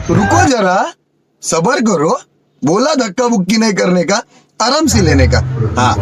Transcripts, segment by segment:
रुको जरा, सबर करो। बोला धक्का बुक्की नहीं करने का, आराम से लेने का। हाँ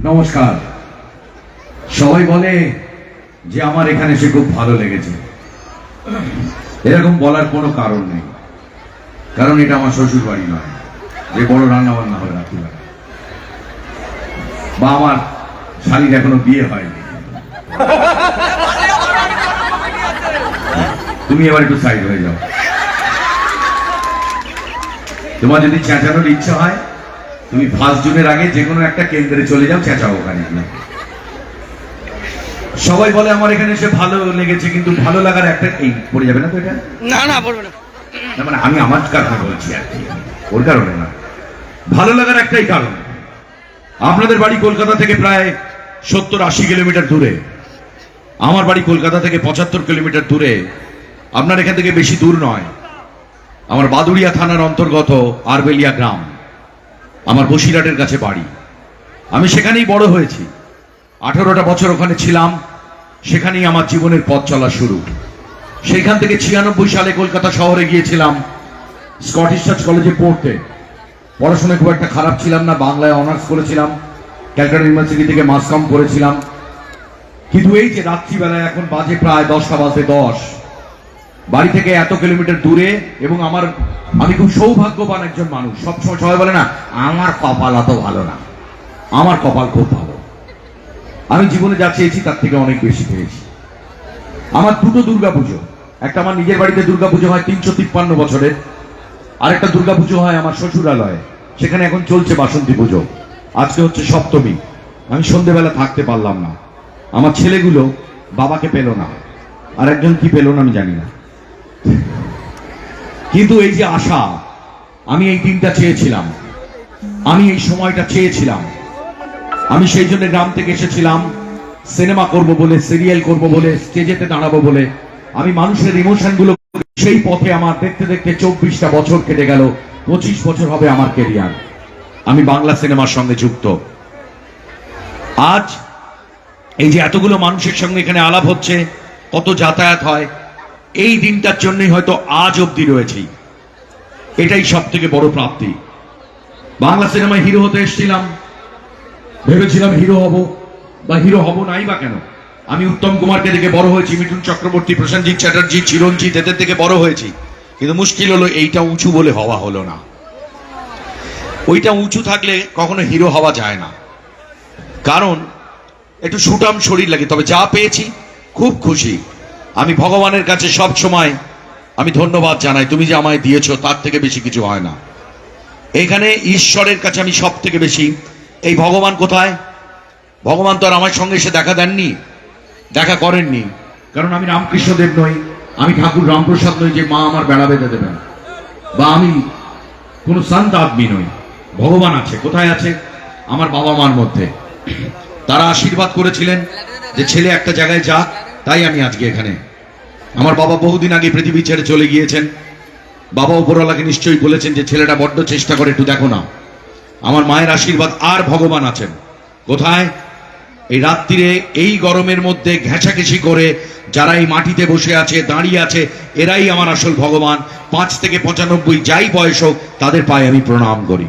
নমস্কার। সবাই বলে যে আমার এখানে এসে খুব ভালো লেগেছে। এরকম বলার কোনো কারণ নেই, কারণ এটা আমার শ্বশুর বাড়ি নয় যে বড় রান্না বান্না হয় রাত্রিবেলা, বা আমার শালীর এখনো বিয়ে হয়নি। তুমি এবার একটু সাইড হয়ে যাও। তোমার যদি চেঁচানোর ইচ্ছা হয়, তুমি 1 জুনের আগে যে কোনো একটা কেন্দ্রে চলে যাও, চেঁচাও ওখানে। সবাই বলে আমার এখানে এসে ভালো লেগেছে, কিন্তু ভালো লাগার একটা এই পড়ে যাবে না তো এটা? না না পড়বে না। মানে আমি আমার কারণে বলছি আর কি, ওর কারণে না। ভালো লাগার একটাই কারণ, আপনাদের বাড়ি কলকাতা থেকে প্রায় 70-80 কিলোমিটার দূরে, আমার বাড়ি কলকাতা থেকে 75 কিলোমিটার দূরে। আপনার এখান থেকে বেশি দূর নয়। আমার বাদুড়িয়া থানার অন্তর্গত আরবেলিয়া গ্রাম, আমার বসিরহাটের কাছে বাড়ি। আমি সেখানেই বড় হয়েছি, 18টা বছর ওখানে ছিলাম। সেখানেই আমার জীবনের পথ চলা শুরু। সেখান থেকে 96 সালে কলকাতা শহরে গিয়েছিলাম স্কটিশ চার্চ কলেজে পড়তে। পড়াশোনায় খুব একটা খারাপ ছিলাম না, বাংলায় অনার্স করেছিলাম, ক্যালকাটা ইউনিভার্সিটি থেকে মাস কম করেছিলাম। কিন্তু এই যে রাত্রিবেলায় এখন বাজে প্রায় 10টা বাজে 10, বাড়ি থেকে এত কিলোমিটার দূরে, এবং আমি খুব সৌভাগ্যবান একজন মানুষ। সবসময় সবাই বলে না আমার কপাল অত ভালো না, আমার কপাল খুব ভালো। আমি জীবনে যা চেয়েছি তার থেকে অনেক বেশি পেয়েছি। আমার দুটো দুর্গাপুজো, একটা আমার নিজের বাড়িতে দুর্গাপুজো হয় 353 বছরের, আরেকটা দুর্গাপুজো হয় আমার শ্বশুরালয়ে, সেখানে এখন চলছে বাসন্তী পুজো। আজকে হচ্ছে সপ্তমী। আমি সন্ধ্যেবেলা থাকতে পারলাম না, আমার ছেলেগুলো বাবাকে পেল না, আর একজন কি পেল না আমি জানি না। কিন্তু এই যে আশা, আমি এই দিনটা চেয়েছিলাম, আমি এই সময়টা চেয়েছিলাম। আমি সেই জন্য গ্রাম থেকে এসেছিলাম সিনেমা করব বলে, সিরিয়াল করব বলে, স্টেজেতে দাঁড়াবো বলে। আমি মানুষের ইমোশন গুলো, সেই পথে আমার দেখতে দেখতে 24টা বছর কেটে গেল। 25 বছর হবে আমার ক্যারিয়ার। আমি বাংলা সিনেমার সঙ্গে যুক্ত। আজ এই যে এতগুলো মানুষের সঙ্গে এখানে আলাপ হচ্ছে, কত যাতায়াত হয়, এই দিনটার জন্যই হয়তো আজ অবধি রয়েছি। এটাই সব থেকে বড় প্রাপ্তি। বাংলা সিনেমায় হিরো হতে এসেছিলাম, ভেবেছিলাম হিরো হব, বা হিরো হব নাই বা কেন। আমি উত্তম কুমারকে দেখে বড় হয়েছি, মিঠুন চক্রবর্তী, প্রসেনজিৎ চ্যাটার্জি, চিরঞ্জিত, এদের থেকে বড় হয়েছি। কিন্তু মুশকিল হলো এইটা উঁচু বলে হওয়া হলো না। ওইটা উঁচু থাকলে কখনো হিরো হওয়া যায় না, কারণ একটু সুটাম শরীর লাগে। তবে যা পেয়েছি খুব খুশি। আমি ভগবানের কাছে সব সময় আমি ধন্যবাদ জানাই, তুমি যে আমায় দিয়েছো তার থেকে বেশি কিছু হয় না। এখানে ঈশ্বরের কাছে আমি সব থেকে বেশি, এই ভগবান কোথায়? ভগবান তো আর আমার সঙ্গে এসে দেখা দেননি, দেখা করেননি, কারণ আমি রামকৃষ্ণদেব নই, আমি ঠাকুর রামপ্রসাদ নই যে মা আমার বেড়া বেঁধে দেবেন, বা আমি কোনো সন্ত আদমি নই। ভগবান আছে। কোথায় আছে? আমার বাবা মার মধ্যে। তারা আশীর্বাদ করেছিলেন যে ছেলে একটা জায়গায় যাক, তাই আমি আজকে এখানে। আমার বাবা বহুদিন আগে পৃথিবী ছেড়ে চলে গিয়েছেন। বাবা উপরওয়ালাকে নিশ্চয়ই বলেছেন যে ছেলেটা বড্ড চেষ্টা করে, একটু দেখো না। আমার মায়ের আশীর্বাদ আর ভগবান আছেন। কোথায়? এই রাত্রিরে এই গরমের মধ্যে ঘেঁষাঘেঁষি করে যারা এই মাটিতে বসে আছে, দাঁড়িয়ে আছে, এরাই আমার আসল ভগবান। 5 থেকে 95 যাই বয়স হোক, তাদের পায়ে আমি প্রণাম করি।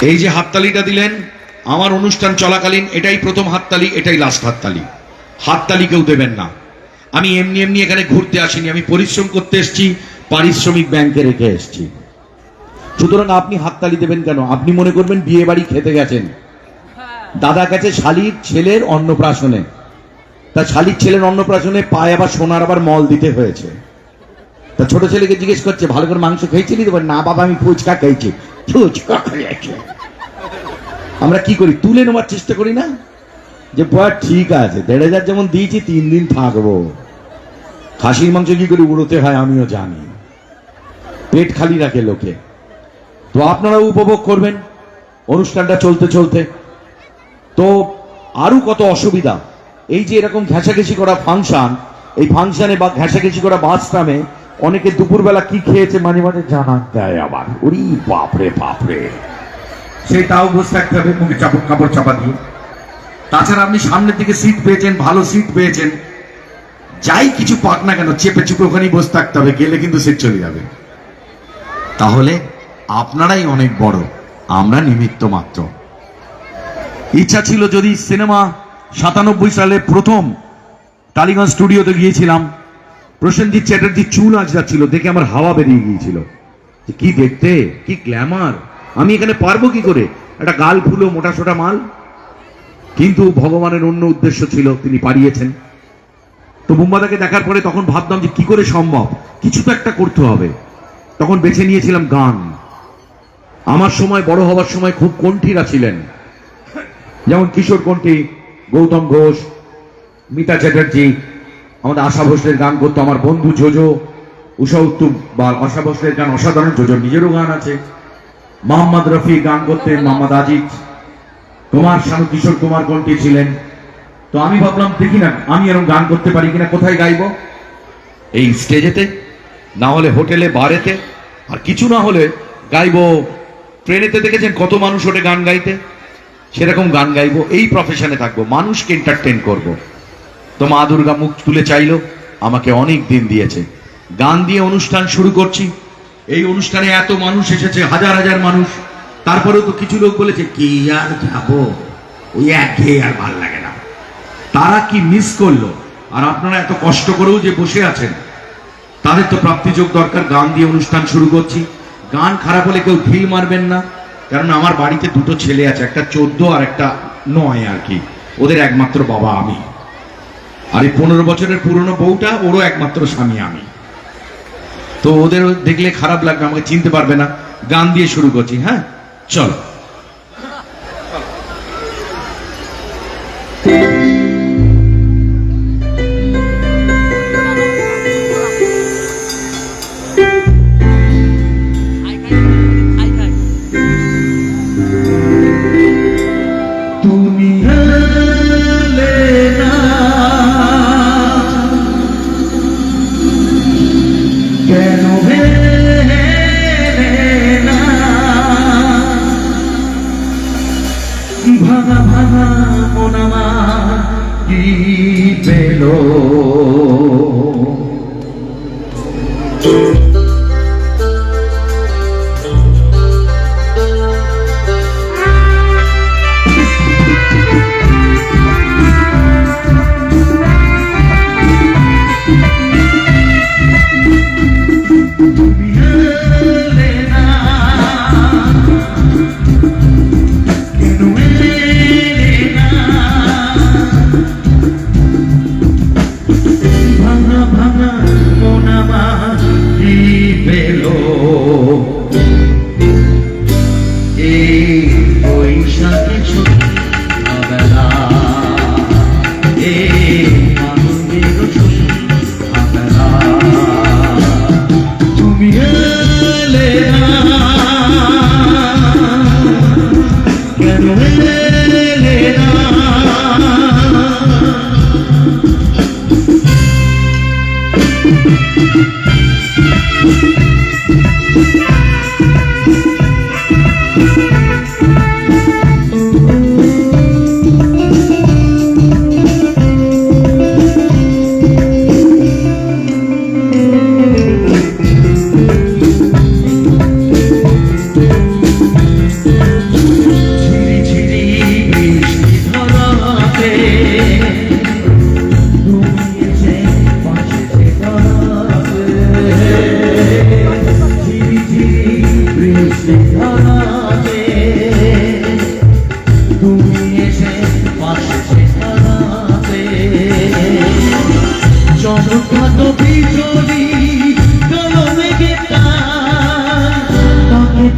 এই যে হাততালিটা দিলেন আমার অনুষ্ঠান চলাকালীন, এটাই প্রথম হাততালি, এটাই লাস্ট হাততালি। হাততালি কেউ দেবেন না। আমি এমনি এমনি এখানে ঘুরতে আসিনি, আমি পরিশ্রম করতে এসেছি, পারিশ্রমিক ব্যাংকে রেখে এসেছি। সুতরাং আপনি হাততালি দেবেন কেন? আপনি মনে করবেন বিয়ে বাড়ি খেতে গেছেন, দাদা গেছে শালির ছেলের অন্নপ্রাশনে, তা শালির ছেলের অন্নপ্রাশনে পায়ে আবার সোনার আবার মল দিতে হয়েছে। তা ছোট ছেলেকে জিজ্ঞেস করছে, ভালো করে মাংস খেয়েছিলি? না বাবা, আমি ফুচকা খেয়েছি। ফুচকা খেয়েছে। আমরা কি করি? তুলে নেওয়ার চেষ্টা করি না, যে বয়া ঠিক আছে, 1500 যেমন দিয়েছি 3 দিন থাকবো। খাসির মাংস কি করে উড়োতে হয় আমিও জানি, পেট খালি রাখে লোকে। তো আপনারা উপভোগ করবেন অনুষ্ঠানটা চলতে চলতে। তো আরো কত অসুবিধা, এই যে এরকম ঘেঁষাঘেঁষি করা ফাংশন, এই ফাংশনে বা ঘেঁষাঘেঁষি করা বাসটামে অনেকে দুপুরবেলা কি খেয়েছে মাঝে মাঝে জানান দেয় আবার। ওরে বাপরে বাপরে, সেই তাও বসে থাকতে হবে মুখে কাপড় চাপা দিয়ে। তাছাড়া আপনি সামনের দিকে সিট পেয়েছেন, ভালো সিট পেয়েছেন, যাই কিছু পাক না কেন চেপে চুপে ওখানেই বসে থাকতে হবে, গেলে কিন্তু সিট চলে যাবে। তাহলে আপনারাই অনেক বড়, আমরা নিমিত্ত মাত্র। ইচ্ছা ছিল যদি সিনেমা 97 সালে প্রথম টালিগঞ্জ স্টুডিওতে গিয়েছিলাম, প্রসেনজিৎ চ্যাটার্জির চুল আঁচড়াচ্ছিল, দেখে আমার হাওয়া বেরিয়ে গিয়েছিল। কি দেখতে, কি গ্ল্যামার, আমি এখানে পারবো কি করে, একটা গাল ফুলো মোটা সোটা মাল। কিন্তু ভগবানের অন্য উদ্দেশ্য ছিল, তিনি পারিয়েছেন। তো বুম্বাদাকে দেখার পরে তখন ভাবতাম যে কি করে সম্ভব, কিছু তো একটা করতে হবে। তখন বেছে নিয়েছিলাম গান। আমার সময়, বড় হওয়ার সময় খুব কণ্ঠীরা ছিলেন, যেমন কিশোর কণ্ঠী, গৌতম ঘোষ, মিতা চ্যাটার্জি, আমাদের আশা ভোসলের গান করতো আমার বন্ধু জোজো, উষা উত্তুম বা আশা ভোসলের গান অসাধারণ, জোজোর নিজেরও গান আছে। মোহাম্মদ রফি গান করতেন, মোহাম্মদ আজিজ, কুমার শানু, কিশোর কুমার কণ্ঠী ছিলেন। তো আমি ভাবলাম দেখি না আমি এরকম গান করতে পারি কিনা। কোথায় গাইবো? এই স্টেজেতে, না হলে হোটেলে বারেতে, আর কিছু না হলে গাইবো ট্রেনেতে। দেখেছেন কত মানুষ ওঠে গান গাইতে, সেরকম গান গাইবো। এই প্রফেশনে থাকবো, মানুষকে এন্টারটেন করব। তো মা দুর্গা মুখ তুলে চাইলো, আমাকে অনেক দিন দিয়েছে। গান দিয়ে অনুষ্ঠান শুরু করছি। এই অনুষ্ঠানে এত মানুষ এসেছে, হাজার হাজার মানুষ। তারপরেও তো কিছু লোক বলেছে কি আর যাবো, ওই একঘেয়ে আর ভাল লাগে না। তারা কি মিস করলো? আর আপনারা এত কষ্ট করেও যে বসে আছেন, তাদের তো প্রাপ্তিযোগ দরকার। গান দিয়ে অনুষ্ঠান শুরু করছি। গান খারাপ হলে কেউ ঢিল মারবেন না, কারণ আমার বাড়িতে 2 ছেলে আছে, একটা 14 আর একটা 9 আর কি। ওদের একমাত্র বাবা আমি, আর এই 15 বছরের পুরনো বউটা, ওরও একমাত্র স্বামী আমি। তো ওদের দেখলে খারাপ লাগবে, আমাকে চিনতে পারবে না। গান দিয়ে শুরু করছি। হ্যাঁ, চলো।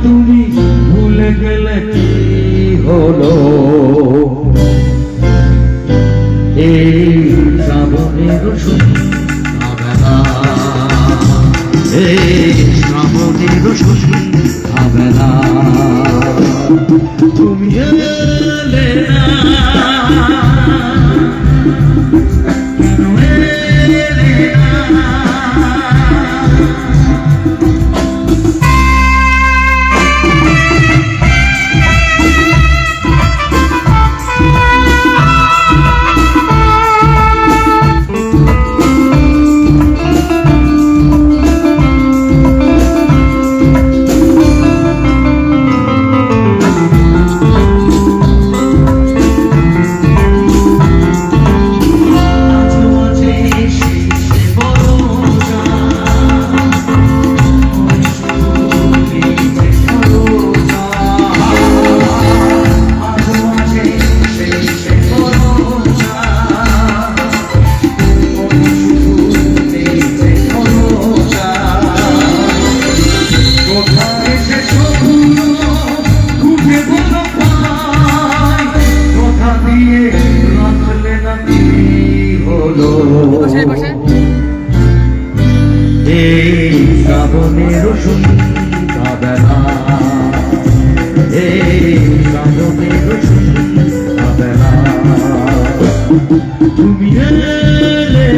তুমি ভুলে গেলে কি হলো এই শ্রাবণের সন্ধ্যাবেলা, এই শ্রাবণের সন্ধ্যাবেলা তুমি এলে না, কেন এলে না? এই শ্রাবণের সন্ধ্যাবেলা, এই শ্রাবণের সন্ধ্যাবেলা তুমি এলে